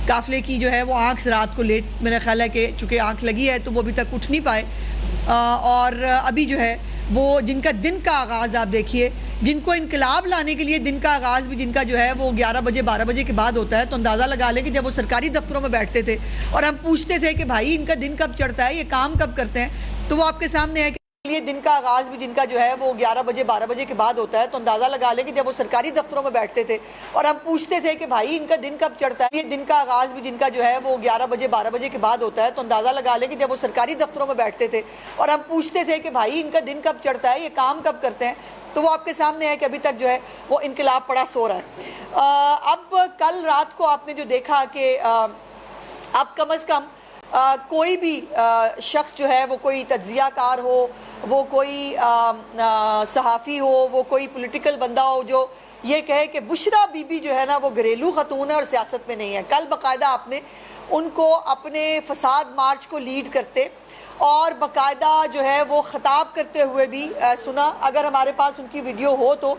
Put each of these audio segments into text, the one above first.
قافلے کی جو ہے وہ آنکھ رات کو لیٹ، میرا خیال ہے کہ چونکہ آنکھ لگی ہے تو وہ ابھی تک اٹھ نہیں پائے، اور ابھی جو ہے وہ جن کا دن کا آغاز آپ دیکھیے، جن کو انقلاب لانے کے لیے دن کا آغاز بھی جن کا جو ہے وہ 11 بجے 12 بجے کے بعد ہوتا ہے، تو اندازہ لگا لیں کہ جب وہ سرکاری دفتروں میں بیٹھتے تھے اور ہم پوچھتے تھے کہ بھائی ان کا دن کب چڑھتا ہے، یہ کام کب کرتے ہیں، تو وہ آپ کے سامنے ہے کہ لیے دن کا آغاز بھی جن کا جو ہے وہ 11 بجے 12 بجے کے بعد ہوتا ہے، تو اندازہ لگا لیں کہ جب وہ سرکاری دفتروں میں بیٹھتے تھے اور ہم پوچھتے تھے کہ بھائی ان کا دن کب چڑھتا ہے، یہ دن کا آغاز بھی جن کا جو ہے وہ 11 بجے 12 بجے کے بعد ہوتا ہے، تو اندازہ لگا لیں کہ جب وہ سرکاری دفتروں میں بیٹھتے تھے اور ہم پوچھتے تھے کہ بھائی ان کا دن کب چڑھتا ہے، یہ کام کب کرتے ہیں، تو وہ آپ کے سامنے ہے کہ ابھی تک جو ہے وہ انقلاب پڑا سو رہا ہے۔ اب کل رات کو آپ نے جو دیکھا کہ اب کم از کم کوئی بھی شخص جو ہے وہ کوئی تجزیہ کار ہو، وہ کوئی صحافی ہو، وہ کوئی پولیٹیکل بندہ ہو جو یہ کہے کہ بشرا بی بی جو ہے نا وہ گھریلو خاتون ہے اور سیاست میں نہیں ہے، کل باقاعدہ آپ نے ان کو اپنے فساد مارچ کو لیڈ کرتے اور باقاعدہ جو ہے وہ خطاب کرتے ہوئے بھی سنا، اگر ہمارے پاس ان کی ویڈیو ہو تو،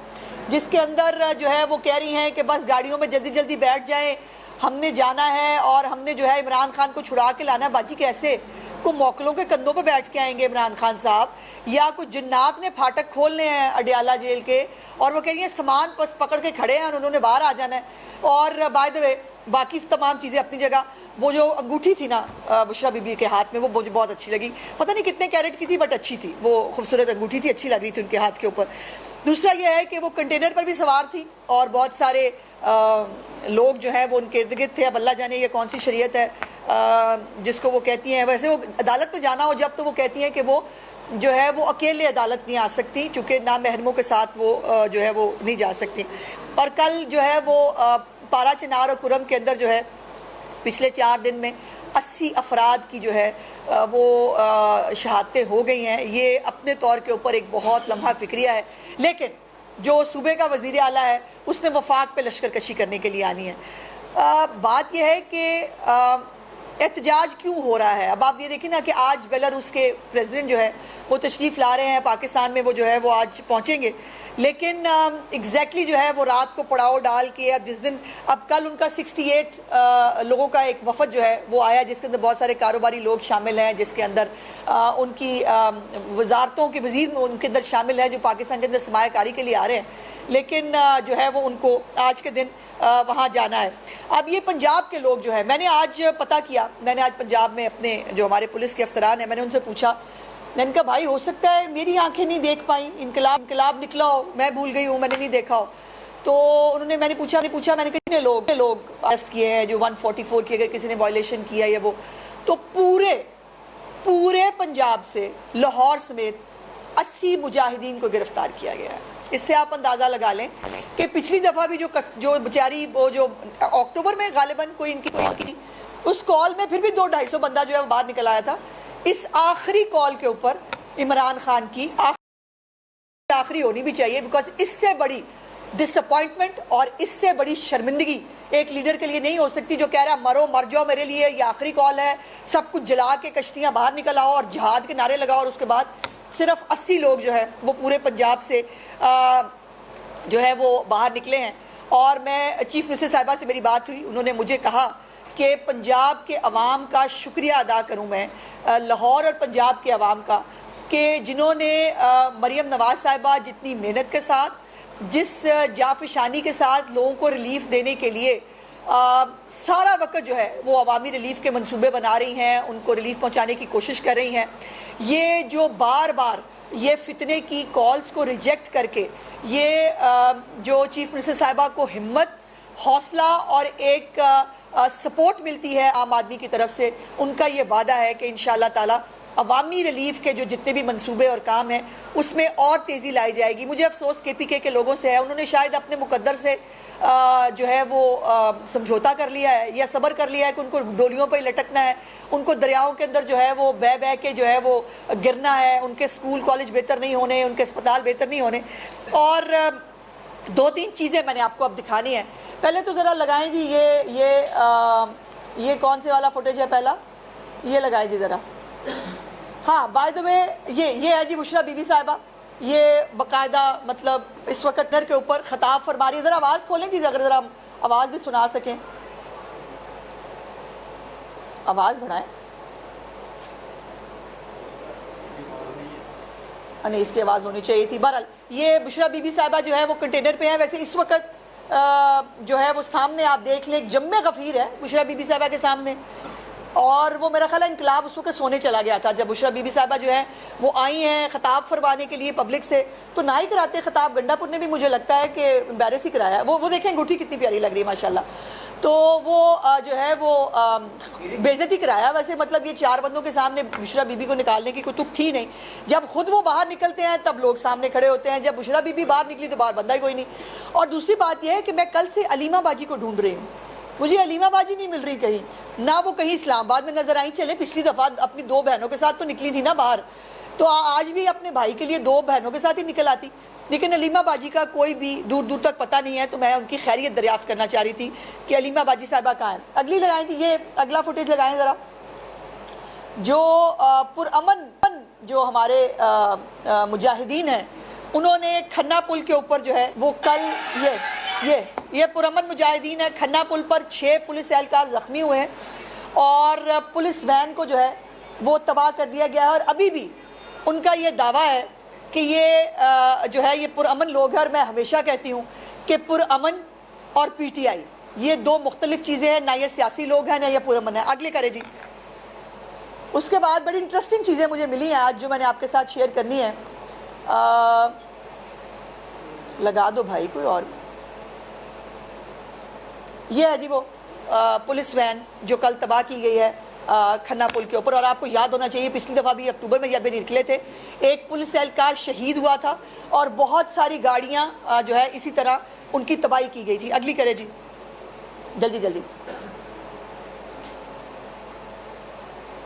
جس کے اندر جو ہے وہ کہہ رہی ہیں کہ بس گاڑیوں میں جلدی جلدی بیٹھ جائیں، ہم نے جانا ہے اور ہم نے جو ہے عمران خان کو چھڑا کے لانا ہے۔ باجی کیسے؟ کو موکلوں کے کندھوں پہ بیٹھ کے آئیں گے عمران خان صاحب، یا کچھ جنات نے پھاٹک کھولنے ہیں اڈیالہ جیل کے، اور وہ کہہ رہی ہیں سامان پس پکڑ کے کھڑے ہیں اور انہوں نے باہر آ جانا ہے۔ اور بائی دا وے باقی تمام چیزیں اپنی جگہ، وہ جو انگوٹھی تھی نا بشرا بی بی کے ہاتھ میں وہ مجھے بہت اچھی لگی، پتہ نہیں کتنے کیرٹ کی تھی بٹ اچھی تھی، وہ خوبصورت انگوٹھی تھی، اچھی لگ رہی تھی ان کے ہاتھ کے اوپر۔ دوسرا یہ ہے کہ وہ کنٹینر پر بھی سوار تھی اور بہت سارے لوگ جو ہیں وہ ان کے ارد گرد تھے۔ اب اللہ جانے یہ کون سی شریعت ہے جس کو وہ کہتی ہیں، ویسے وہ عدالت میں جانا ہو جب تو وہ کہتی ہیں کہ وہ جو ہے وہ اکیلے عدالت نہیں آ سکتی، چونکہ نامحرموں کے ساتھ وہ جو ہے وہ نہیں جا سکتی۔ اور کل جو ہے وہ پارا چنار اور کرم کے اندر جو ہے پچھلے 4 دن میں 80 افراد کی جو ہے وہ شہادتیں ہو گئی ہیں۔ یہ اپنے طور کے اوپر ایک بہت لمحہ فکریہ ہے، لیکن جو صوبے کا وزیر اعلیٰ ہے اس نے وفاق پہ لشکر کشی کرنے کے لیے آنی ہے۔ بات یہ ہے کہ احتجاج کیوں ہو رہا ہے؟ اب آپ یہ دیکھیں نا کہ آج بیلاروس کے پریزیڈنٹ جو ہے وہ تشریف لا رہے ہیں پاکستان میں، وہ جو ہے وہ آج پہنچیں گے، لیکن ایگزیکٹلی جو ہے وہ رات کو پڑاؤ ڈال کے اب جس دن اب کل ان کا 68 لوگوں کا ایک وفد جو ہے وہ آیا، جس کے اندر بہت سارے کاروباری لوگ شامل ہیں، جس کے اندر ان کی وزارتوں کے وزیر ان کے اندر شامل ہیں جو پاکستان کے اندر سرمایہ کاری کے لیے آ رہے ہیں، لیکن جو ہے وہ ان کو آج کے دن وہاں جانا ہے۔ اب یہ پنجاب کے لوگ جو ہے، میں نے آج پتہ کیا، میں نے آج پنجاب میں اپنے جو ہمارے پولیس کے افسران ہیں میں نے ان سے پوچھا، میں نے کہا بھائی ہو سکتا ہے میری آنکھیں نہیں دیکھ پائیں، انقلاب نکلا ہو، میں بھول گئی ہوں، میں نے نہیں دیکھا ہو، تو انہوں نے میں نے پوچھا میں نے کتنے لوگ اریسٹ کیے ہیں جو 144 کی اگر کسی نے وائلیشن کیا یا وہ، تو پورے پنجاب سے لاہور سمیت 80 مجاہدین کو گرفتار کیا گیا ہے۔ اس سے آپ اندازہ لگا لیں کہ پچھلی دفعہ بھی جو بیچاری وہ جو اکتوبر میں غالباً کوئی ان کی اس کال میں پھر بھی 200-250 بندہ جو ہے وہ باہر نکل آیا تھا۔ اس آخری کال کے اوپر عمران خان کی آخری ہونی بھی چاہیے، بیکاز اس سے بڑی ڈس اپوائنٹمنٹ اور اس سے بڑی شرمندگی ایک لیڈر کے لیے نہیں ہو سکتی جو کہہ رہا مرو مر جاؤ میرے لیے، یہ آخری کال ہے، سب کچھ جلا کے کشتیاں باہر نکل آؤ اور جہاد کے نعرے لگاؤ، اور اس کے بعد صرف 80 لوگ جو ہے وہ پورے پنجاب سے جو ہے وہ باہر نکلے ہیں۔ اور میں چیف منسٹر صاحبہ سے میری بات ہوئی، انہوں نے مجھے کہا کہ پنجاب کے عوام کا شکریہ ادا کروں میں، لاہور اور پنجاب کے عوام کا، کہ جنہوں نے مریم نواز صاحبہ جتنی محنت کے ساتھ، جس جافشانی کے ساتھ لوگوں کو ریلیف دینے کے لیے سارا وقت جو ہے وہ عوامی ریلیف کے منصوبے بنا رہی ہیں، ان کو ریلیف پہنچانے کی کوشش کر رہی ہیں، یہ جو بار بار یہ فتنے کی کالز کو ریجیکٹ کر کے یہ جو چیف منسٹر صاحبہ کو ہمت، حوصلہ اور ایک سپورٹ ملتی ہے عام آدمی کی طرف سے، ان کا یہ وعدہ ہے کہ انشاءاللہ تعالی عوامی ریلیف کے جو جتنے بھی منصوبے اور کام ہیں اس میں اور تیزی لائی جائے گی۔ مجھے افسوس کے پی کے لوگوں سے ہے، انہوں نے شاید اپنے مقدر سے جو ہے وہ سمجھوتا کر لیا ہے یا صبر کر لیا ہے کہ ان کو ڈولیوں پہ ہی لٹکنا ہے، ان کو دریاؤں کے اندر جو ہے وہ بہ کے جو ہے وہ گرنا ہے، ان کے سکول کالج بہتر نہیں ہونے، ان کے اسپتال بہتر نہیں ہونے۔ اور 2-3 چیزیں میں نے آپ کو اب دکھانی ہیں۔ پہلے تو ذرا لگائیں جی یہ کون سے والا فوٹیج ہے؟ پہلا یہ لگائیں جی ذرا۔ ہاں بائی دا وے یہ ہے جی بشرا بی بی صاحبہ، یہ باقاعدہ مطلب اس وقت نر کے اوپر خطاب فرما رہی ہے۔ ذرا آواز کھولیں جی اگر ذرا ہم آواز بھی سنا سکیں۔ آواز بڑھائیں. نہیں اس کی آواز ہونی چاہیے تھی. بہرحال یہ بشرا بی بی صاحبہ جو ہے وہ کنٹینر پہ ہیں. ویسے اس وقت جو ہے وہ سامنے آپ دیکھ لیں جم غفیر ہے بشرا بی بی صاحبہ کے سامنے, اور وہ میرا خیال ہے انقلاب اس وقت سونے چلا گیا تھا جب بشرا بی بی صاحبہ جو ہے وہ آئی ہیں خطاب فرمانے کے لیے پبلک سے. تو نہ ہی کراتے خطاب, گنڈا پور نے بھی مجھے لگتا ہے کہ امبیرس ہی کرایا. وہ دیکھیں انگوٹھی کتنی پیاری لگ رہی ہے ماشاءاللہ. تو وہ جو ہے وہ بے عزتی کرایا. ویسے مطلب یہ 4 بندوں کے سامنے بشرا بی بی کو نکالنے کی کوئی تک تھی نہیں. جب خود وہ باہر نکلتے ہیں تب لوگ سامنے کھڑے ہوتے ہیں, جب بشرا بی بی باہر نکلی تو باہر بندہ ہی کوئی نہیں. اور دوسری بات یہ ہے کہ میں کل سے علیمہ باجی کو ڈھونڈ رہی ہوں, مجھے علیمہ باجی نہیں مل رہی کہیں, نہ وہ کہیں اسلام آباد میں نظر آئیں. چلے پچھلی دفعہ اپنی 2 بہنوں کے ساتھ تو نکلی تھی نا باہر, تو آج بھی اپنے بھائی کے لیے 2 بہنوں کے ساتھ ہی نکل آتی. لیکن علیمہ باجی کا کوئی بھی دور دور تک پتہ نہیں ہے. تو میں ان کی خیریت دریافت کرنا چاہ رہی تھی کہ علیمہ باجی صاحبہ کہاں ہیں. اگلی لگائیں تھی, یہ اگلا فوٹیج لگائیں ذرا. جو پرامن جو ہمارے مجاہدین ہیں انہوں نے کھنا پل کے اوپر جو ہے وہ کل یہ پرامن مجاہدین ہے. کھنا پل پر 6 پولیس اہلکار زخمی ہوئے ہیں اور پولیس وین کو جو ہے وہ تباہ کر دیا گیا ہے. اور ابھی بھی ان کا یہ دعویٰ ہے کہ یہ جو ہے یہ پرامن لوگ ہیں. اور میں ہمیشہ کہتی ہوں کہ پرامن اور پی ٹی آئی یہ 2 مختلف چیزیں ہیں, نہ یہ سیاسی لوگ ہیں نہ یہ پرامن ہے. اگلے کرے جی. اس کے بعد بڑی انٹرسٹنگ چیزیں مجھے ملی ہیں آج جو میں نے آپ کے ساتھ شیئر کرنی ہے. لگا دو بھائی کوئی اور. یہ ہے جی وہ پولیس وین جو کل تباہ کی گئی ہے کھنا پل کے اوپر. اور آپ کو یاد ہونا چاہیے پچھلی دفعہ بھی اکتوبر میں یہ ابھی نکلے تھے, ایک پولیس اہلکار شہید ہوا تھا اور بہت ساری گاڑیاں جو ہے اسی طرح ان کی تباہی کی گئی تھی. اگلی کرے جی جلدی جلدی.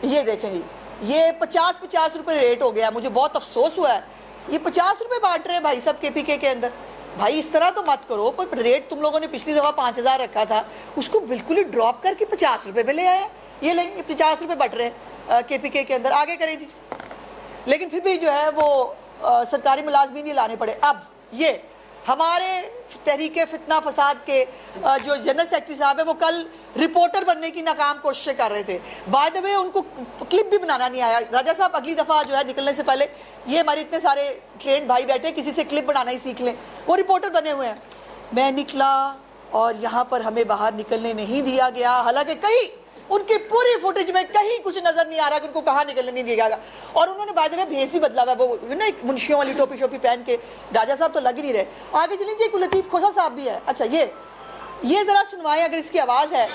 یہ دیکھیں جی, یہ 50 روپے ریٹ ہو گیا. مجھے بہت افسوس ہوا ہے, یہ 50 روپے بانٹ رہے ہیں بھائی صاحب کے پی کے اندر. بھائی اس طرح تو مت کرو. پر ریٹ تم لوگوں نے پچھلی دفعہ 5000 رکھا تھا, اس کو بالکل ہی ڈراپ کر کے 50 روپے پہ لے آئے. یہ لیں 50 روپے بٹ رہے ہیں کے پی کے اندر. آگے کریں جی. لیکن پھر بھی جو ہے وہ سرکاری ملازمین ہی لانے پڑے. اب یہ ہمارے تحریک فتنہ فساد کے جو جنرل سیکرٹری صاحب ہیں وہ کل رپورٹر بننے کی ناکام کوششیں کر رہے تھے. بائی دا وے ان کو کلپ بھی بنانا نہیں آیا. راجہ صاحب اگلی دفعہ جو ہے نکلنے سے پہلے, یہ ہمارے اتنے سارے ٹرینڈ بھائی بیٹھے, کسی سے کلپ بنانا ہی سیکھ لیں. وہ رپورٹر بنے ہوئے ہیں. میں نکلا اور یہاں پر ہمیں باہر نکلنے نہیں دیا گیا, حالانکہ کہیں ان کی پوری فوٹیج میں کہیں کچھ نظر نہیں آ رہا کہ ان کو کہاں نکلنے نہیں دیا گیا. اور انہوں نے بائی دا وے بھیس بھی بدلا ہوا ہے, وہ نا ایک منشیوں والی ٹوپی شوپی پہن کے. راجہ صاحب تو لگ ہی نہیں رہے. آگے چلیں جی. کوئی لطیف کھوسا صاحب بھی ہے. اچھا یہ ذرا سنوائیں اگر اس کی آواز ہے.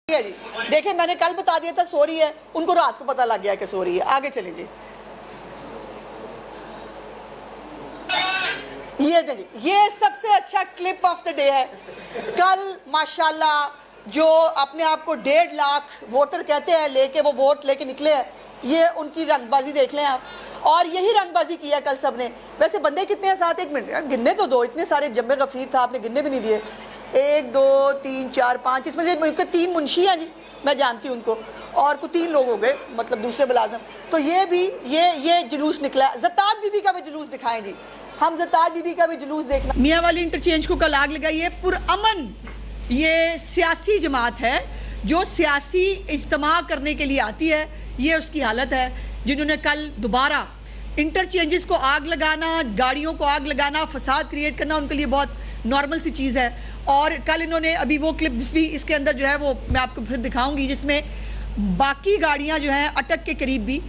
جی دیکھیں میں نے کل بتا دیا تھا سو رہی ہے, ان کو رات کو پتہ لگ گیا کہ سو رہی ہے. آگے چلیں جی. یہ سب سے اچھا کلپ آف دا ڈے ہے. کل ماشاءاللہ جو اپنے آپ کو 1.5 لاکھ ووٹر کہتے ہیں لے کے وہ ووٹ لے کے نکلے ہیں, یہ ان کی رنگ بازی دیکھ لیں آپ. اور یہی رنگ بازی کی ہے کل سب نے. ویسے بندے کتنے ہیں ساتھ, 1 منٹ گننے تو دو, اتنے سارے جم غفیر تھا آپ نے گننے بھی نہیں دیے. 1 2 3 4 5, اس میں سے 3 منشی ہیں جی, میں جانتی ہوں ان کو, اور کو 3 لوگ ہو گئے مطلب دوسرے ملازم. تو یہ بھی یہ جلوس نکلا ہے. زتاد بی بی کا بھی جلوس دکھائیں جی, ہم زتاد بی بی کا بھی جلوس دیکھنا. میاں والی انٹرچینج کو کل آگ لگائی ہے. پرامن یہ سیاسی جماعت ہے جو سیاسی اجتماع کرنے کے لیے آتی ہے, یہ اس کی حالت ہے. جنہوں نے کل دوبارہ انٹرچینجز کو آگ لگانا, گاڑیوں کو آگ لگانا, فساد کریٹ کرنا ان کے لیے بہت نارمل سی چیز ہے. اور کل انہوں نے ابھی وہ کلپس بھی اس کے اندر جو ہے وہ میں آپ کو پھر دکھاؤں گی, جس میں باقی گاڑیاں جو ہیں اٹک کے قریب بھی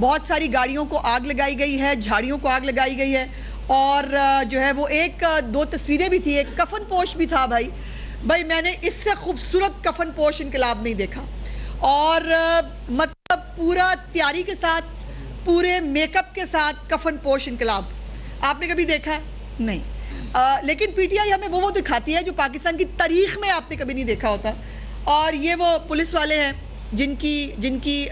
بہت ساری گاڑیوں کو آگ لگائی گئی ہے, جھاڑیوں کو آگ لگائی گئی ہے. اور جو ہے وہ 1-2 تصویریں بھی تھی, ایک کفن پوش بھی تھا. بھائی میں نے اس سے خوبصورت کفن پوش انقلاب نہیں دیکھا. اور مطلب پورا تیاری کے ساتھ, پورے میک اپ کے ساتھ کفن پوش انقلاب آپ نے کبھی دیکھا ہے؟ نہیں. لیکن پی ٹی آئی ہمیں وہ دکھاتی ہے جو پاکستان کی تاریخ میں آپ نے کبھی نہیں دیکھا ہوتا. اور یہ وہ پولیس والے ہیں جن کی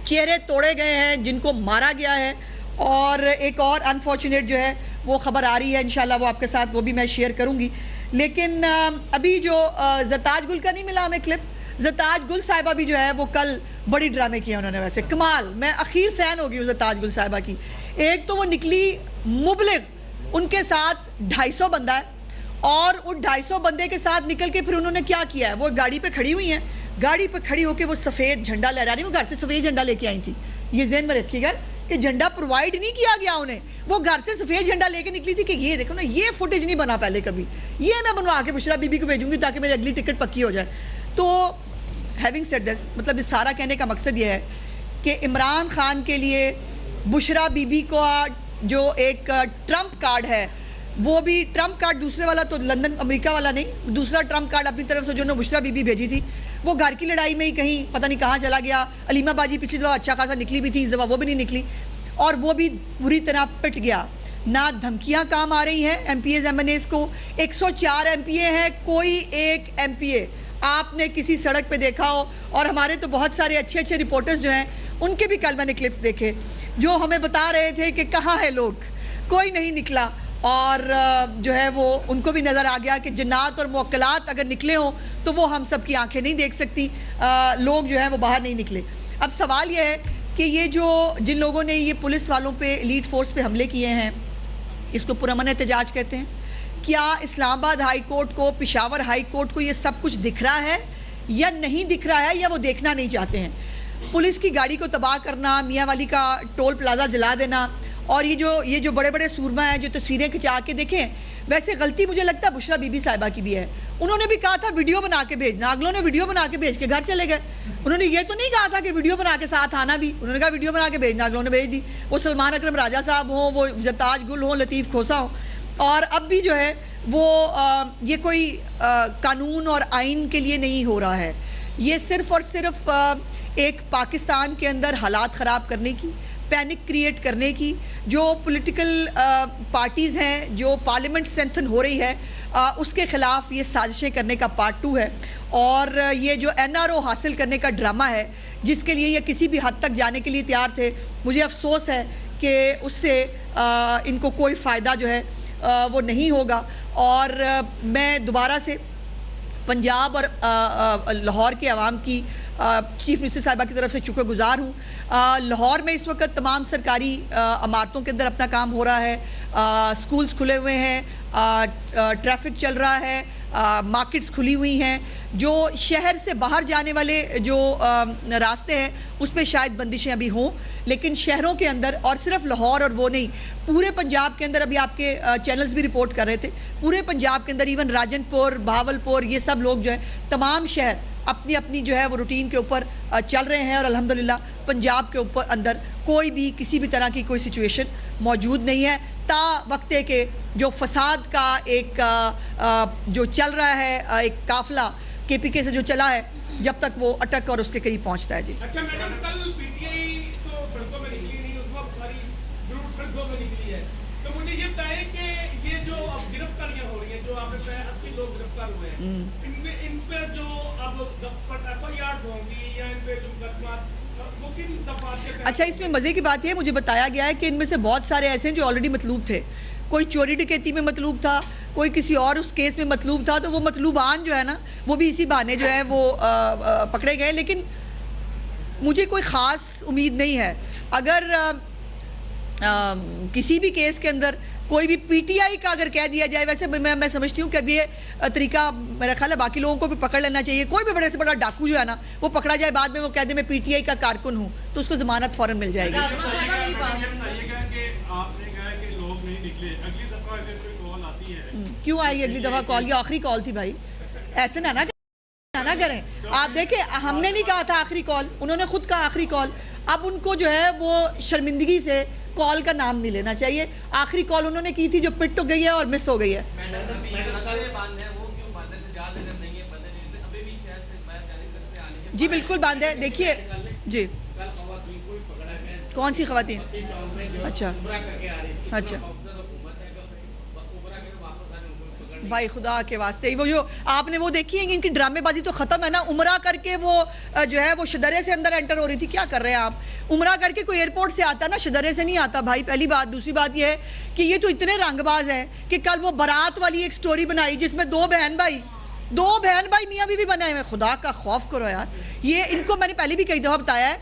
چہرے توڑے گئے ہیں, جن کو مارا گیا ہے. اور ایک اور انفارچونیٹ جو ہے وہ خبر آ رہی ہے, انشاءاللہ وہ آپ کے ساتھ وہ بھی میں شیئر کروں گی. لیکن ابھی جو زرتاج گل کا نہیں ملا ہمیں کلپ, زرتاج گل صاحبہ بھی جو ہے وہ کل بڑی ڈرامے کیا انہوں نے, ویسے کمال, میں اخیر فین ہو گئی ہوں زرتاج گل صاحبہ کی. ایک تو وہ نکلی مبلغ, ان کے ساتھ 250 بندہ ہے, اور ان 250 بندے کے ساتھ نکل کے پھر انہوں نے کیا کیا ہے, وہ گاڑی پہ کھڑی ہوئی ہیں, گاڑی پہ کھڑی ہو کے وہ سفید جھنڈا لہرا رہی, وہ گھر سے سفید جھنڈا لے کے آئی تھی, یہ ذہن میں رکھیے گا کہ جھنڈا پرووائڈ نہیں کیا گیا انہیں, وہ گھر سے سفید جھنڈا لے کے نکلی تھی کہ یہ دیکھو نا, یہ فوٹیج نہیں بنا پہلے کبھی, یہ میں بنوا کے بشرا بی بی کو بھیجوں گی تاکہ میری اگلی ٹکٹ پکی ہو جائے. تو ہیونگ سیڈ دس, مطلب اس سارا کہنے کا مقصد یہ ہے کہ عمران خان کے لیے بشرا بی بی کو جو ایک ٹرمپ کارڈ ہے, وہ بھی ٹرمپ کارڈ دوسرے والا تو لندن امریکہ والا نہیں, دوسرا ٹرمپ کارڈ اپنی طرف سے جو انہوں نے بشرا بی بی بھیجی تھی, وہ گھر کی لڑائی میں ہی کہیں پتہ نہیں کہاں چلا گیا. علیمہ باجی پچھلی دفعہ اچھا خاصا نکلی بھی تھی, اس دفعہ وہ بھی نہیں نکلی, اور وہ بھی پوری طرح پٹ گیا. نہ دھمکیاں کام آ رہی ہیں MPAs MNAs کو, 104 ایم پی اے ہیں, کوئی ایک ایم پی اے آپ نے کسی سڑک پہ دیکھا ہو, اور ہمارے تو بہت سارے اچھے اچھے رپورٹرز جو ہیں ان کے بھی کل میں نے کلپس دیکھے جو ہمیں بتا رہے تھے کہ کہاں ہے لوگ, کوئی نہیں نکلا. اور جو ہے وہ ان کو بھی نظر آ گیا کہ جنات اور موکلات اگر نکلے ہوں تو وہ ہم سب کی آنکھیں نہیں دیکھ سکتی, لوگ جو ہیں وہ باہر نہیں نکلے. اب سوال یہ ہے کہ یہ جو جن لوگوں نے یہ پولیس والوں پہ, ایلیٹ فورس پہ حملے کیے ہیں, اس کو پرامن احتجاج کہتے ہیں. کیا اسلام آباد ہائی کورٹ کو, پشاور ہائی کورٹ کو یہ سب کچھ دکھ رہا ہے یا نہیں دکھ رہا ہے, یا وہ دیکھنا نہیں چاہتے ہیں؟ پولیس کی گاڑی کو تباہ کرنا, میاں والی کا ٹول پلازا جلا دینا, اور یہ جو بڑے بڑے سورما ہیں جو تصویریں کھچا کے دیکھیں, ویسے غلطی مجھے لگتا ہے بشرا بی بی صاحبہ کی بھی ہے. انہوں نے بھی کہا تھا ویڈیو بنا کے بھیجنا, اگلوں نے ویڈیو بنا کے بھیج کے گھر چلے گئے. انہوں نے یہ تو نہیں کہا تھا کہ ویڈیو بنا کے ساتھ آنا بھی, انہوں نے کہا ویڈیو بنا کے بھیجنا, اگلوں نے بھیج دی. وہ سلمان اکرم راجہ صاحب ہوں, وہ زرتاج گل ہوں, لطیف کھوسا ہوں, اور اب بھی جو ہے وہ یہ کوئی قانون اور آئین کے لیے نہیں ہو رہا ہے, یہ صرف اور صرف ایک پاکستان کے اندر حالات خراب کرنے کی, پینک کریٹ کرنے کی, جو پولیٹیکل پارٹیز ہیں, جو پارلیمنٹ اسٹرینتھن ہو رہی ہے, اس کے خلاف یہ سازشیں کرنے کا پارٹ 2 ہے. اور یہ جو این آر او حاصل کرنے کا ڈرامہ ہے, جس کے لیے یہ کسی بھی حد تک جانے کے لیے تیار تھے, مجھے افسوس ہے کہ اس سے ان کو کوئی فائدہ جو ہے وہ نہیں ہوگا. اور میں دوبارہ سے پنجاب اور لاہور کے عوام کی چیف منسٹر صاحبہ کی طرف سے شکر گزار ہوں. لاہور میں اس وقت تمام سرکاری عمارتوں کے اندر اپنا کام ہو رہا ہے, سکولز کھلے ہوئے ہیں, ٹریفک چل رہا ہے, مارکیٹس کھلی ہوئی ہیں. جو شہر سے باہر جانے والے جو راستے ہیں اس پہ شاید بندشیں ابھی ہوں, لیکن شہروں کے اندر, اور صرف لاہور اور وہ نہیں, پورے پنجاب کے اندر, ابھی آپ کے چینلز بھی رپورٹ کر رہے تھے, پورے پنجاب کے اندر ایون راجن پور, بہاول پور, یہ سب لوگ جو ہے تمام شہر اپنی اپنی جو ہے وہ روٹین کے اوپر چل رہے ہیں. اور الحمدللہ پنجاب کے اوپر اندر کوئی بھی کسی بھی طرح کی کوئی سچویشن موجود نہیں ہے, تا وقتے کہ جو فساد کا ایک جو چل رہا ہے ایک قافلہ کے پی کے سے جو چلا ہے, جب تک وہ اٹک اور اس کے قریب پہنچتا ہے. جی اچھا میڈم, کل پی ٹی آئی تو سڑکوں میں نکلی نہیں, اس وقت ہماری ضرور سڑکوں میں نکلی ہے, تو مجھے یہ بتائیں کہ یہ جو اب گرفتاریاں ہو رہی ہیں, جو آپ نے 80 لوگ گرفتار ہوئے ہیں, ان پہ جو اب ایف آئی آرز ہوں گی یا ان پہ جو مقدمات, وہ کن دفعات کے؟ اچھا, اس میں مزے کی بات یہ مجھے بتایا گیا ہے کہ ان میں سے بہت سارے ایسے ہیں جو آلریڈی مطلوب تھے. کوئی چوری ڈکیتی میں مطلوب تھا, کوئی کسی اور اس کیس میں مطلوب تھا, تو وہ مطلوبان جو ہے نا وہ بھی اسی بہانے جو ہے وہ پکڑے گئے. لیکن مجھے کوئی خاص امید نہیں ہے. اگر کسی بھی کیس کے اندر کوئی بھی پی ٹی آئی کا اگر کہہ دیا جائے, ویسے میں سمجھتی ہوں کہ ابھی یہ طریقہ میرا خیال ہے باقی لوگوں کو بھی پکڑ لینا چاہیے. کوئی بھی بڑے سے بڑا ڈاکو جو ہے نا وہ پکڑا جائے, بعد میں وہ کہہ دے میں پی ٹی آئی کا کارکن ہوں, تو اس کو ضمانت فوراً مل جائے گی. کیوں آئی اگلی دفعہ کال؟ یہ آخری کال تھی بھائی, ایسے نہ کریں. آپ دیکھیں, ہم نے نہیں کہا تھا آخری کال, انہوں نے خود کہا آخری کال. اب ان کو جو ہے وہ شرمندگی سے کال کا نام نہیں لینا چاہیے. آخری کال انہوں نے کی تھی جو پٹ تو گئی ہے اور مس ہو گئی ہے. جی بالکل باندھ ہے. دیکھیے جی, کون سی خواتین؟ اچھا اچھا بھائی خدا کے واسطے وہ جو آپ نے وہ دیکھی ہیں کہ ان کی ڈرامے بازی تو ختم ہے نا. عمرہ کر کے وہ جو ہے وہ شدرے سے اندر انٹر ہو رہی تھی. کیا کر رہے ہیں آپ؟ عمرہ کر کے کوئی ایئرپورٹ سے آتا نا, شدرے سے نہیں آتا بھائی. پہلی بات. دوسری بات یہ ہے کہ یہ تو اتنے رنگ باز ہیں کہ کل وہ بارات والی ایک سٹوری بنائی جس میں دو بہن بھائی میاں بیوی بنائے ہوئے. خدا کا خوف کرو یار. یہ ان کو میں نے پہلے بھی کئی دفعہ بتایا ہے,